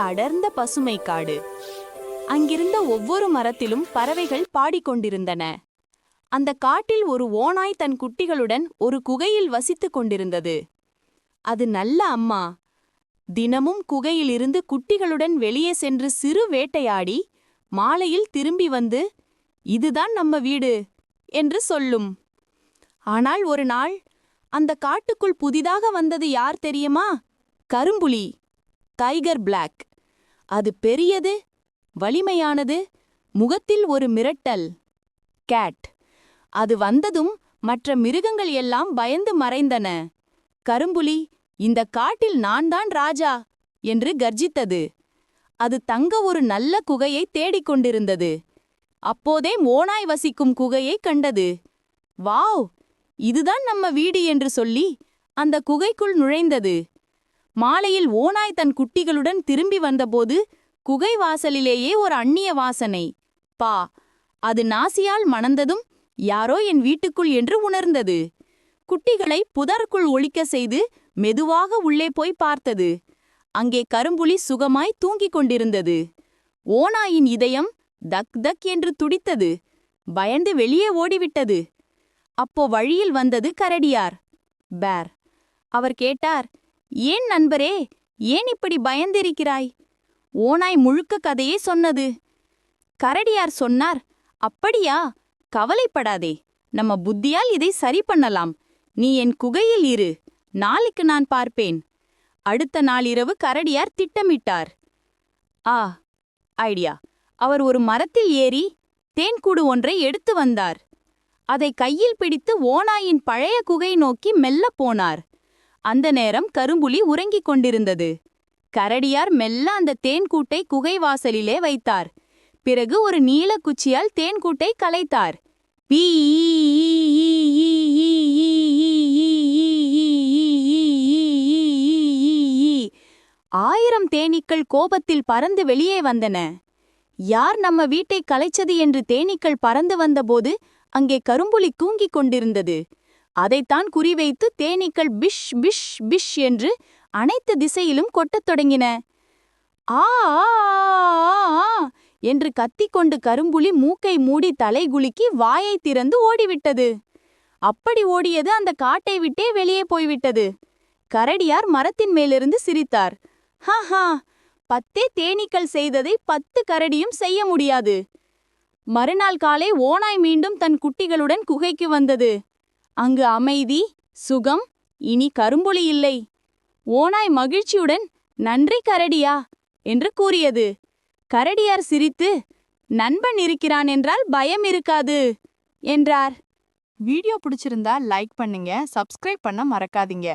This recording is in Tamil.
அடர்ந்த பசுமை காடு. அங்கிருந்த ஒவ்வொரு மரத்திலும் பறவைகள் பாடிக்கொண்டிருந்தன. அந்த காட்டில் ஒரு ஓநாய் தன் குட்டிகளுடன் ஒரு குகையில் வசித்துக் கொண்டிருந்தது. அது நல்ல அம்மா. தினமும் குகையிலிருந்து குட்டிகளுடன் வெளியே சென்று சிறு வேட்டையாடி மாலையில் திரும்பி வந்து, இதுதான் நம்ம வீடு என்று சொல்லும். ஆனால் ஒரு நாள் அந்த காட்டுக்குள் புதிதாக வந்தது யார் தெரியுமா? கரும்புலி, டைகர் பிளாக். அது பெரியது, வலிமையானது, முகத்தில் ஒரு மிரட்டல். கேட். அது வந்ததும் மற்ற மிருகங்கள் எல்லாம் பயந்து மறைந்தன. கரும்புலி, இந்த காட்டில் நான் தான் ராஜா என்று கர்ஜித்தது. அது தங்க ஒரு நல்ல குகையை தேடிக்கொண்டிருந்தது. அப்போதே ஓநாய் வசிக்கும் குகையை கண்டது. வாவ், இதுதான் நம்ம வீடு என்று சொல்லி அந்த குகைக்குள் நுழைந்தது. மாலையில் ஓநாய் தன் குட்டிகளுடன் திரும்பி வந்தபோது குகை வாசலிலேயே ஒரு அந்நிய வாசனை. பா. அது நாசியால் மணந்ததும் யாரோ என் வீட்டுக்குள் என்று உணர்ந்தது. குட்டிகளை புதருக்குள் ஒளிக்க செய்து மெதுவாக உள்ளே போய் பார்த்தது. அங்கே கரும்புலி சுகமாய் தூங்கிக் கொண்டிருந்தது. ஓநாயின் இதயம் தக் தக் என்று துடித்தது. பயந்து வெளியே ஓடிவிட்டது. அப்போ வழியில் வந்தது கரடியார், பேர். அவர் கேட்டார், ஏன் நண்பரே, ஏன் இப்படி பயந்திருக்கிறாய்? ஓநாய் முழுக்க கதையே சொன்னது. கரடியார் சொன்னார், அப்படியா, கவலைப்படாதே, நம்ம புத்தியால் இதை சரி பண்ணலாம். நீ என் குகையில் இரு, நாளைக்கு நான் பார்ப்பேன். அடுத்த நாள் இரவு கரடியார் திட்டமிட்டார். ஐடியா. அவர் ஒரு மரத்தில் ஏறி தேன்கூடு ஒன்றை எடுத்து வந்தார். அதை கையில் பிடித்து ஓநாயின் பழைய குகை நோக்கி மெல்ல போனார். அந்த நேரம் கரும்புலி உறங்கிக் கொண்டிருந்தது. கரடியார் மெல்ல அந்த தேன்கூட்டை குகை வாசலிலே வைத்தார். பிறகு ஒரு நீல குச்சியால் தேன்கூட்டை கலைத்தார். பீ. 1000 தேனீக்கள் கோபத்தில் பறந்து வெளியே வந்தன. யார் நம்ம வீட்டை கலைச்சது என்று தேனீக்கள் பறந்து வந்தபோது அங்கே கரும்புலி தூங்கிக் கொண்டிருந்தது. அதைத்தான் குறிவைத்து தேனீக்கள் பிஷ் பிஷ் பிஷ் என்று அனைத்து திசையிலும் கொட்டத் தொடங்கின. ஆ என்று கத்திக்கொண்டு கரும்புலி மூக்கை மூடி தலை குலுக்கி வாயை திறந்து ஓடிவிட்டது. அப்படி ஓடியது அந்த காட்டை விட்டே வெளியே போய்விட்டது. கரடியார் மரத்தின் மேலிருந்து சிரித்தார். ஹா, 10 தேனீக்கள் செய்ததை 10 கரடியும் செய்ய முடியாது. மறுநாள் காலை ஓநாய் மீண்டும் தன் குட்டிகளுடன் குகைக்கு வந்தது. அங்கு அமைதி, சுகம். இனி கரும்புலி இல்லை. ஓநாய் மகிழ்ச்சியுடன், நன்றி கரடியா என்று கூறியது. கரடியார் சிரித்து, நண்பன் இருக்கிறான் என்றால் பயம் இருக்காது என்றார். வீடியோ பிடிச்சிருந்தா லைக் பண்ணுங்க, சப்ஸ்கிரைப் பண்ண மறக்காதீங்க.